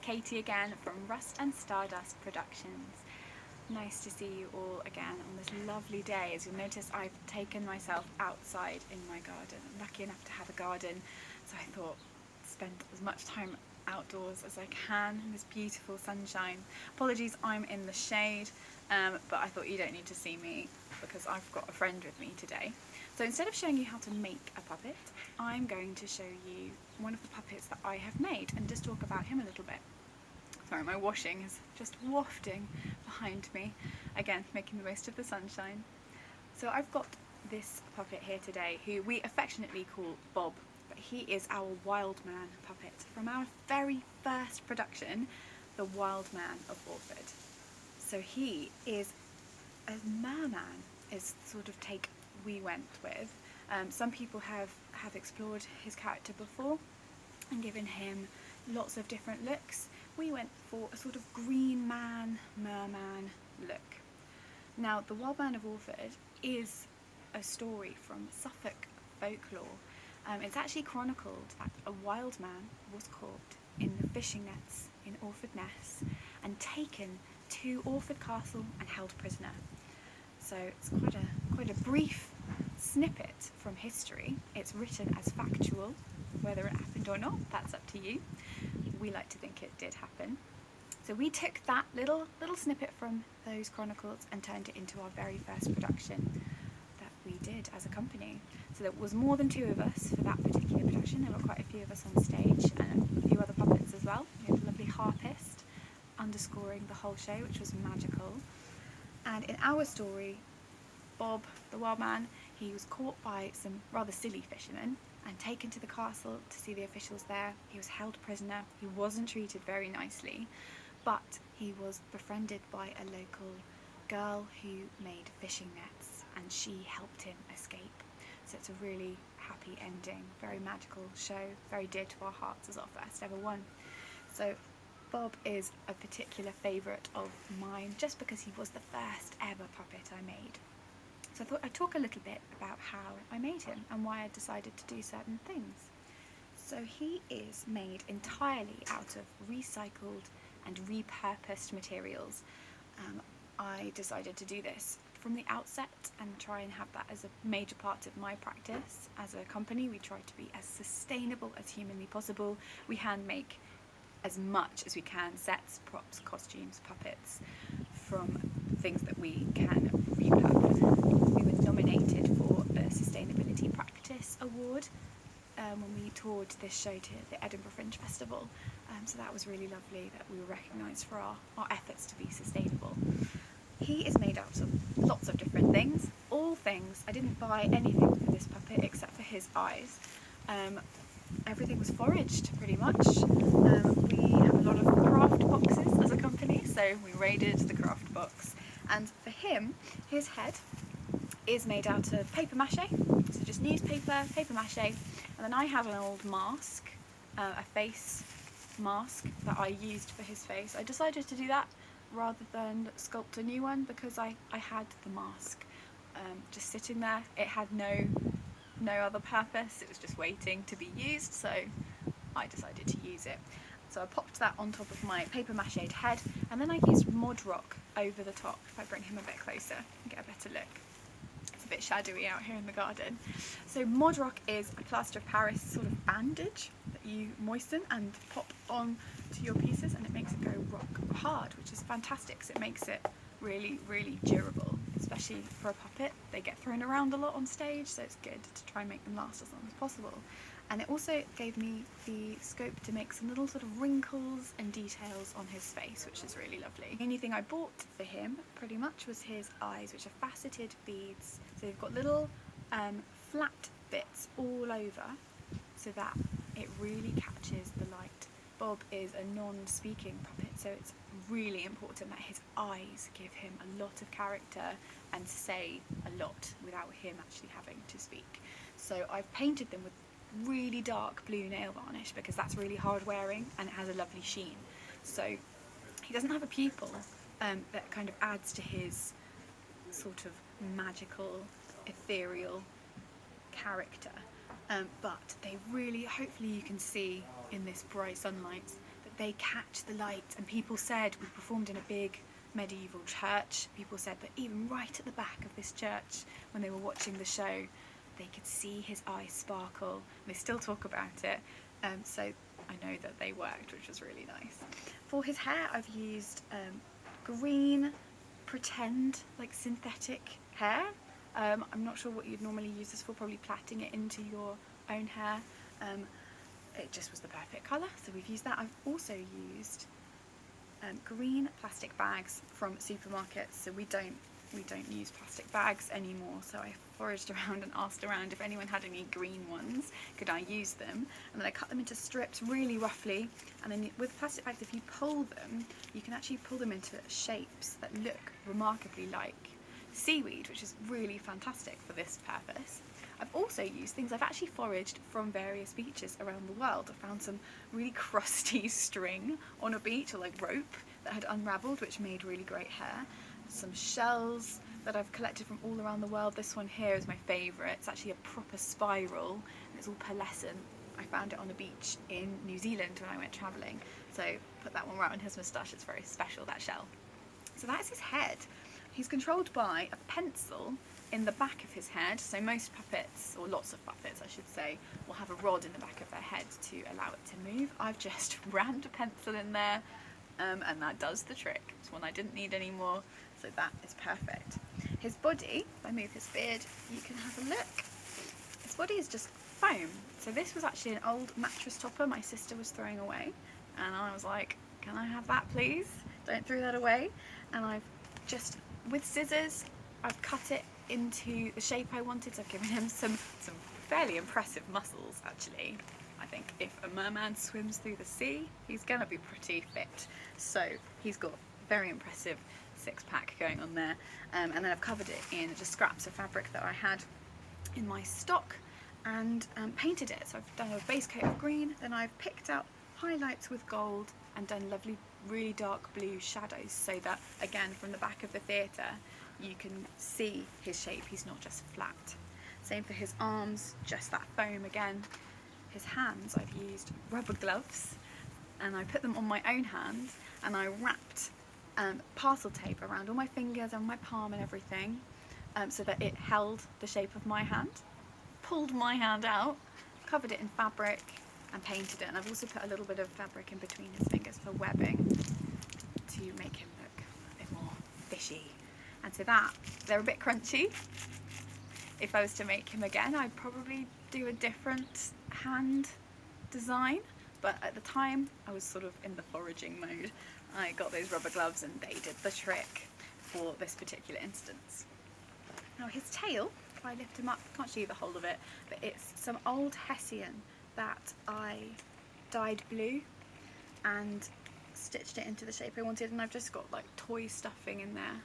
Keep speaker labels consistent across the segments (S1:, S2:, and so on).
S1: Katie again from Rust and Stardust Productions. Nice to see you all again on this lovely day. As you'll notice, I've taken myself outside in my garden. I'm lucky enough to have a garden, so I thought spend as much time outdoors as I can in this beautiful sunshine. Apologies, I'm in the shade, but I thought you don't need to see me because I've got a friend with me today. So instead of showing you how to make a puppet, I'm going to show you one of the puppets that I have made and just talk about him a little bit. Sorry, my washing is just wafting behind me, again making the most of the sunshine. So I've got this puppet here today who we affectionately call Bob, but he is our Wild Man puppet from our very first production, the Wild Man of Orford. So he is a merman, is the sort of take we went with. Some people have explored his character before and given him lots of different looks. We went for a sort of green man, merman look. Now, the Wild Man of Orford is a story from Suffolk folklore. It's actually chronicled that a wild man was caught in the fishing nets in Orford Ness and taken to Orford Castle and held prisoner. So it's quite a brief snippet from history. It's written as factual. Whether it happened or not, that's up to you. We like to think it did happen. So we took that little snippet from those chronicles and turned it into our very first production that we did as a company. So there was more than 2 of us for that particular production. There were quite a few of us on stage and a few other puppets as well. We had a lovely harpist underscoring the whole show, which was magical. And in our story, Bob, the wild man, he was caught by some rather silly fishermen and taken to the castle to see the officials there. He was held prisoner. He wasn't treated very nicely, but he was befriended by a local girl who made fishing nets, and she helped him escape. So it's a really happy ending, very magical show, very dear to our hearts as our first ever one. So Bob is a particular favourite of mine just because he was the first ever puppet I made. So I thought I'd talk a little bit about how I made him and why I decided to do certain things. So he is made entirely out of recycled and repurposed materials. I decided to do this from the outset and try and have that as a major part of my practice. As a company, we try to be as sustainable as humanly possible. We hand make as much as we can, sets, props, costumes, puppets, from things that we can repurpose. We were nominated for the Sustainability Practice Award when we toured this show to the Edinburgh Fringe Festival, so that was really lovely that we were recognised for our efforts to be sustainable. He is made out of lots of different things, all things. I didn't buy anything for this puppet except for his eyes. Everything was foraged pretty much. We have a lot of craft boxes as a company, so we raided the craft box. And for him, his head is made out of paper mache, so just newspaper, paper mache, and then I have an old mask, a face mask that I used for his face. I decided to do that rather than sculpt a new one because I had the mask just sitting there. It had no other purpose, it was just waiting to be used, so I decided to use it. So I popped that on top of my paper mache'd head, and then I used Mod Rock over the top. If I bring him a bit closer and get a better look. It's a bit shadowy out here in the garden. So Mod Rock is a plaster of Paris sort of bandage that you moisten and pop on to your pieces, and it makes it go rock hard, which is fantastic, so it makes it really, really durable, especially for a puppet. They get thrown around a lot on stage, so it's good to try and make them last as long as possible. And it also gave me the scope to make some little sort of wrinkles and details on his face, which is really lovely. The only thing I bought for him pretty much was his eyes, which are faceted beads. So they've got little flat bits all over so that it really catches the light. Bob is a non-speaking puppet, so it's really important that his eyes give him a lot of character and say a lot without him actually having to speak. So I've painted them with really dark blue nail varnish because that's really hard wearing and it has a lovely sheen. So he doesn't have a pupil that kind of adds to his sort of magical, ethereal character. But they really, hopefully you can see in this bright sunlight, that they catch the light, and people said, we performed in a big medieval church, people said that even right at the back of this church, when they were watching the show, they could see his eyes sparkle. They still talk about it, so I know that they worked, which was really nice. For his hair, I've used green pretend, like synthetic hair. I'm not sure what you'd normally use this for, probably plaiting it into your own hair. It just was the perfect colour, so we've used that. I've also used green plastic bags from supermarkets, so we don't use plastic bags anymore, so I foraged around and asked around if anyone had any green ones, could I use them, and then I cut them into strips really roughly, and then with plastic bags, if you pull them, you can actually pull them into shapes that look remarkably like seaweed, which is really fantastic for this purpose. I've also used things, I've actually foraged from various beaches around the world. I found some really crusty string on a beach, or like rope, that had unravelled, which made really great hair. Some shells that I've collected from all around the world. This one here is my favourite. It's actually a proper spiral, and it's all pearlescent. I found it on a beach in New Zealand when I went travelling, so put that one right on his moustache. It's very special, that shell. So that's his head. He's controlled by a pencil in the back of his head, so most puppets, or lots of puppets I should say, will have a rod in the back of their head to allow it to move. I've just rammed a pencil in there, and that does the trick. It's one I didn't need anymore, so that is perfect. His body, if I move his beard, you can have a look. His body is just foam. So this was actually an old mattress topper my sister was throwing away, and I was like, can I have that please? Don't throw that away. And I've just, with scissors, I've cut it into the shape I wanted, so I've given him some fairly impressive muscles actually. I think if a merman swims through the sea, he's gonna be pretty fit. So he's got very impressive six-pack going on there. And then I've covered it in just scraps of fabric that I had in my stock, and painted it. So I've done a base coat of green, then I've picked out highlights with gold and done lovely really dark blue shadows, so that again from the back of the theatre you can see his shape, he's not just flat. Same for his arms, just that foam again. His hands, I've used rubber gloves, and I put them on my own hand, and I wrapped parcel tape around all my fingers and my palm and everything, so that it held the shape of my hand. Pulled my hand out, covered it in fabric and painted it, and I've also put a little bit of fabric in between his fingers for webbing to make him look a bit more fishy. And so that, they're a bit crunchy. If I was to make him again, I'd probably do a different hand design, but at the time I was sort of in the foraging mode. I got those rubber gloves and they did the trick for this particular instance. Now his tail, if I lift him up, I can't show you the whole of it, but it's some old Hessian that I dyed blue and stitched it into the shape I wanted, and I've just got like toy stuffing in there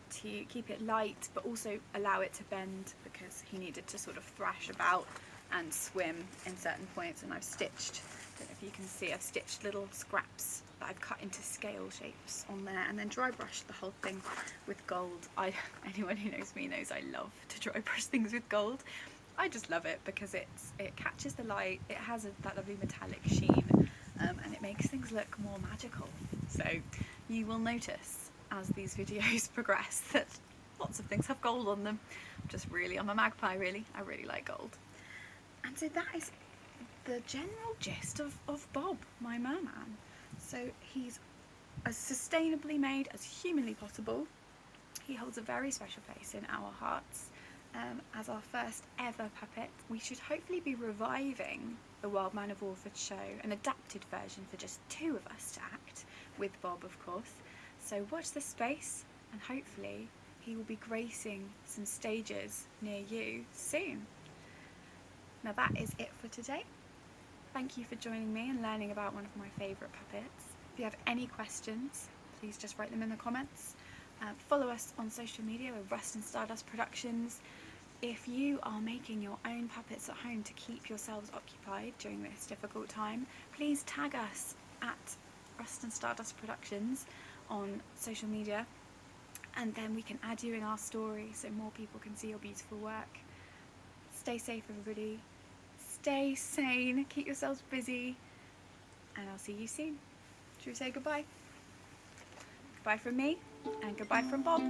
S1: to keep it light but also allow it to bend, because he needed to sort of thrash about and swim in certain points. And I've stitched, I don't know if you can see, I've stitched little scraps that I've cut into scale shapes on there, and then dry brushed the whole thing with gold. Anyone who knows me knows I love to dry brush things with gold. I just love it because it catches the light, it has that lovely metallic sheen, and it makes things look more magical. So you will notice as these videos progress that lots of things have gold on them. I'm a magpie really, I really like gold. And so that is the general gist of Bob, my merman. So he's as sustainably made as humanly possible. He holds a very special place in our hearts. As our first ever puppet, we should hopefully be reviving the Wild Man of Orford show, an adapted version for just two of us to act, with Bob of course. So watch this space, and hopefully he will be gracing some stages near you soon. Now that is it for today. Thank you for joining me and learning about one of my favourite puppets. If you have any questions, please just write them in the comments. Follow us on social media with Rust and Stardust Productions. If you are making your own puppets at home to keep yourselves occupied during this difficult time, please tag us at Rust and Stardust Productions on social media, and then we can add you in our story so more people can see your beautiful work. Stay safe everybody, stay sane, keep yourselves busy, and I'll see you soon. Should we say goodbye? Goodbye from me and goodbye from Bob.